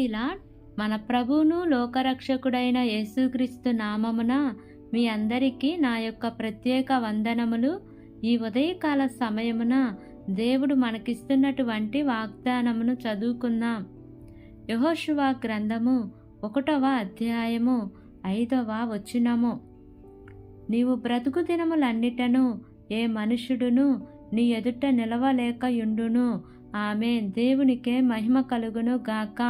ప్రైజిలాడ్. మన ప్రభువును లోకరక్షకుడైన యేసుక్రీస్తు నామమున మీ అందరికీ నా యొక్క ప్రత్యేక వందనములు. ఈ ఉదయకాల సమయమున దేవుడు మనకిస్తున్నటువంటి వాగ్దానమును చదువుకుందాం. యెహోషువ గ్రంథము 1వ అధ్యాయము 5వ వచనము. నీవు బ్రతుకు దినములన్నిటను ఏ మనుషుడును నీ ఎదుట నిలవలేకయుండును. ఆమేన్. దేవునికే మహిమ కలుగును గాక.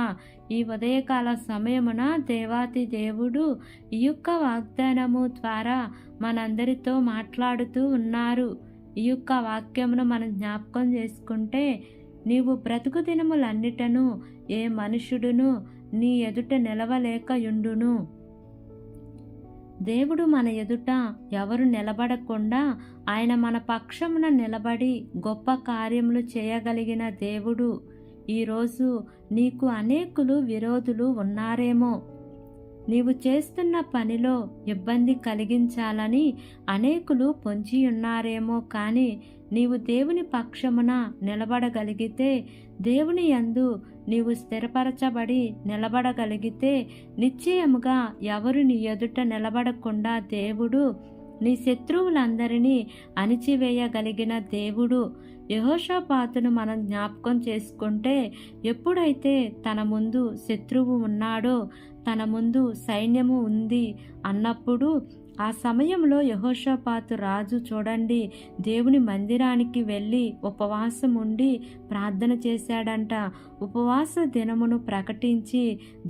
ఈ ఉదయకాల సమయమున దేవాతి దేవుడు ఈ యొక్క వాగ్దానము ద్వారా మనందరితో మాట్లాడుతూ ఉన్నారు. ఈ యొక్క వాక్యమును మనం జ్ఞాపకం చేసుకుంటే, నీవు బ్రతుకు దినములన్నిటను ఏ మనుషుడును నీ ఎదుట నిలవలేకయుండును. దేవుడు మన ఎదుట ఎవరు నిలబడకుండా ఆయన మన పక్షమున నిలబడి గొప్ప కార్యములు చేయగలిగిన దేవుడు. ఈరోజు నీకు అనేకులు విరోధులు ఉన్నారేమో. నీవు చేస్తున్న పనిలో ఇబ్బంది కలిగించాలని అనేకులు పొంచి ఉన్నారేమో. కానీ నీవు దేవుని పక్షమున నిలబడగలిగితే, దేవుని యందు నీవు స్థిరపరచబడి నిలబడగలిగితే, నిశ్చయముగా ఎవరు నీ ఎదుట నిలబడకుండా దేవుడు నీ శత్రువులందరినీ అణిచివేయగలిగిన దేవుడు. యెహోషాపాతును మనం జ్ఞాపకం చేసుకుంటే, ఎప్పుడైతే తన ముందు శత్రువు ఉన్నాడో, తన ముందు సైన్యము ఉంది అన్నప్పుడు, ఆ సమయంలో యెహోషాపాతు రాజు చూడండి, దేవుని మందిరానికి వెళ్ళి ఉపవాసం ఉండి ప్రార్థన చేశాడంట. ఉపవాస దినమును ప్రకటించి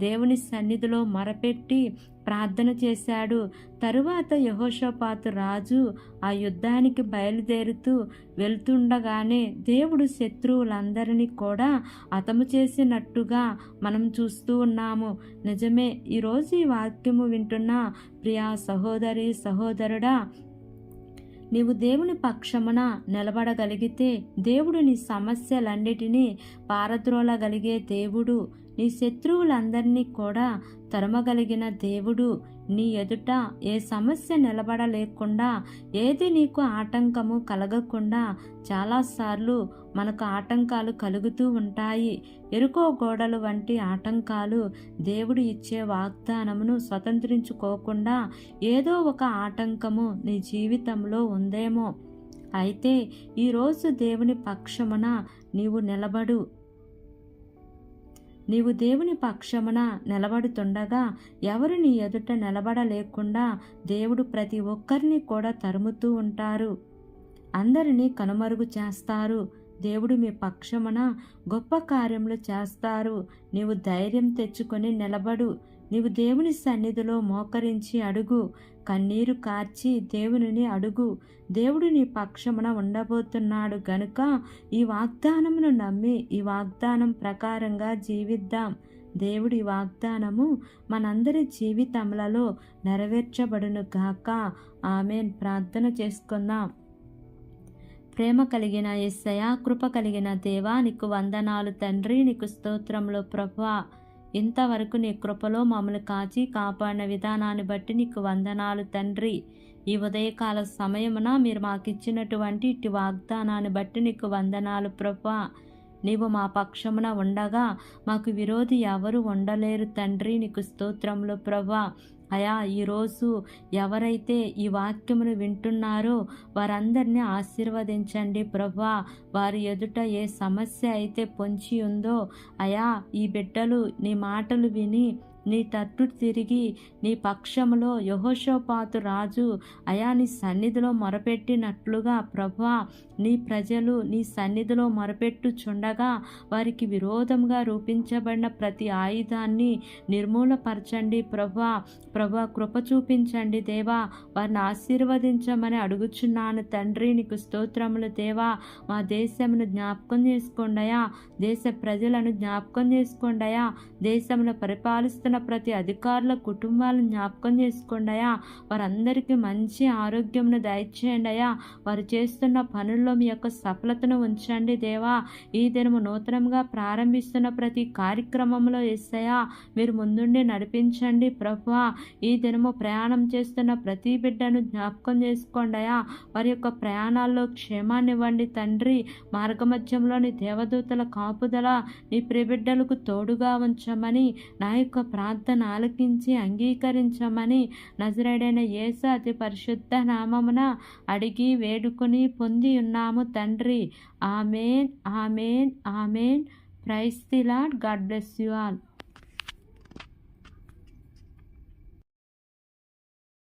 దేవుని సన్నిధిలో మొరపెట్టి ప్రార్థన చేశాడు. తరువాత యెహోషాపాతు రాజు ఆ యుద్ధానికి బయలుదేరుతూ వెళ్తుండగానే దేవుడు శత్రువులందరినీ కూడా హతము చేసినట్టుగా మనం చూస్తూ ఉన్నాము. నిజమే. ఈరోజు ఈ వాక్యము వింటున్న ప్రియా సహోదరి సహోదరుడా, నీవు దేవుని పక్షమున నిలబడగలిగితే దేవుడు నీ సమస్యలన్నిటినీ పారద్రోలగలిగే దేవుడు. నీ శత్రువులందరినీ కూడా తరమగలిగిన దేవుడు. నీ ఎదుట ఏ సమస్య నిలబడలేకుండా, ఏది నీకు ఆటంకము కలగకుండా చాలాసార్లు మనకు ఆటంకాలు కలుగుతూ ఉంటాయి. ఎరుకో గోడలు వంటి ఆటంకాలు. దేవుడు ఇచ్చే వాగ్దానమును స్వతంత్రించుకోకుండా ఏదో ఒక ఆటంకము నీ జీవితంలో ఉందేమో. అయితే ఈరోజు దేవుని పక్షమున నీవు నిలబడు. నీవు దేవుని పక్షమున నిలబడుతుండగా ఎవరు నీ ఎదుట నిలబడలేకుండా దేవుడు ప్రతి ఒక్కరిని కూడా తరుముతూ ఉంటారు. అందరినీ కనుమరుగు చేస్తారు. దేవుడు మీ పక్షమున గొప్ప కార్యములు చేస్తారు. నీవు ధైర్యం తెచ్చుకొని నిలబడు. నీవు దేవుని సన్నిధిలో మోకరించి అడుగు. కన్నీరు కార్చి దేవునిని అడుగు. దేవుడు నీ పక్షమున ఉండబోతున్నాడు గనుక ఈ వాగ్దానమును నమ్మి ఈ వాగ్దానం ప్రకారంగా జీవిద్దాం. దేవుడి వాగ్దానము మనందరి జీవితములలో నెరవేర్చబడును గాక. ఆమేన్. ప్రార్థన చేసుకుందాం. ప్రేమ కలిగిన యేసయ్యా, కృప కలిగిన దేవా, నీకు వందనాలు తండ్రి. నీకు స్తోత్రములు ప్రభువా. ఇంతవరకు నీ కృపలో మమ్మల్ని కాచి కాపాడిన విధానాన్ని బట్టి నీకు వందనాలు తండ్రి. ఈ ఉదయకాల సమయమున మీరు మాకు ఇచ్చినటువంటి ఇటు వాగ్దానాన్ని బట్టి నీకు వందనాలు ప్రభువా. నీవు మా పక్షమున ఉండగా మాకు విరోధి ఎవరు ఉండలేరు తండ్రి. నీకు స్తోత్రములు ప్రభువా. అయా, ఈరోజు ఎవరైతే ఈ వాక్యమును వింటున్నారో వారందరినీ ఆశీర్వదించండి ప్రభువా. వారి ఎదుట ఏ సమస్య అయితే పొంచి ఉందో అయా, ఈ బిడ్డలు నీ మాటలు విని నీ తట్టు తిరిగి నీ పక్షములో యెహోషాపాతు రాజు అయా నీ సన్నిధిలో మొరపెట్టినట్లుగా ప్రభువా, నీ ప్రజలు నీ సన్నిధిలో మొరపెట్టుచుండగా వారికి విరోధంగా రూపించబడిన ప్రతి ఆయుధాన్ని నిర్మూలపరచండి ప్రభువా. ప్రభువా, కృప చూపించండి దేవా. వారిని ఆశీర్వదించమని అడుగుచున్నాను తండ్రి. నీకు స్తోత్రములు దేవా. మా దేశమును జ్ఞాపకం చేసుకోండియా. దేశ ప్రజలను జ్ఞాపకం చేసుకోండియా. దేశంలో పరిపాలిస్తున్న పనిచేస్తున్న ప్రతి అధికారుల కుటుంబాలను జ్ఞాపకం చేసుకోండి అయ్యా. వారందరికీ మంచి ఆరోగ్యంను దయచేయండి అయ్యా. వారు చేస్తున్న పనుల్లో మీ యొక్క సఫలతను ఉంచండి దేవా. ఈ దినము నూతనంగా ప్రారంభిస్తున్న ప్రతి కార్యక్రమంలో యేసయ్యా మీరు ముందుండి నడిపించండి ప్రభువా. ఈ దినము ప్రయాణం చేస్తున్న ప్రతి బిడ్డను జ్ఞాపకం చేసుకోండి అయ్యా. వారి యొక్క ప్రయాణాల్లో క్షేమాన్ని ఇవ్వండి తండ్రి. మార్గమధ్యంలోని దేవదూతల కాపుదల నీ ప్రియబిడ్డలకు తోడుగా ఉంచమని, నా యొక్క ప్రార్థన ఆలకించి అంగీకరించమని నజరేయుడైన యేసు అతి పరిశుద్ధ నామమున అడిగి వేడుకొని పొంది ఉన్నాము తండ్రి. Amen, amen, amen. Praise the Lord. God bless you all.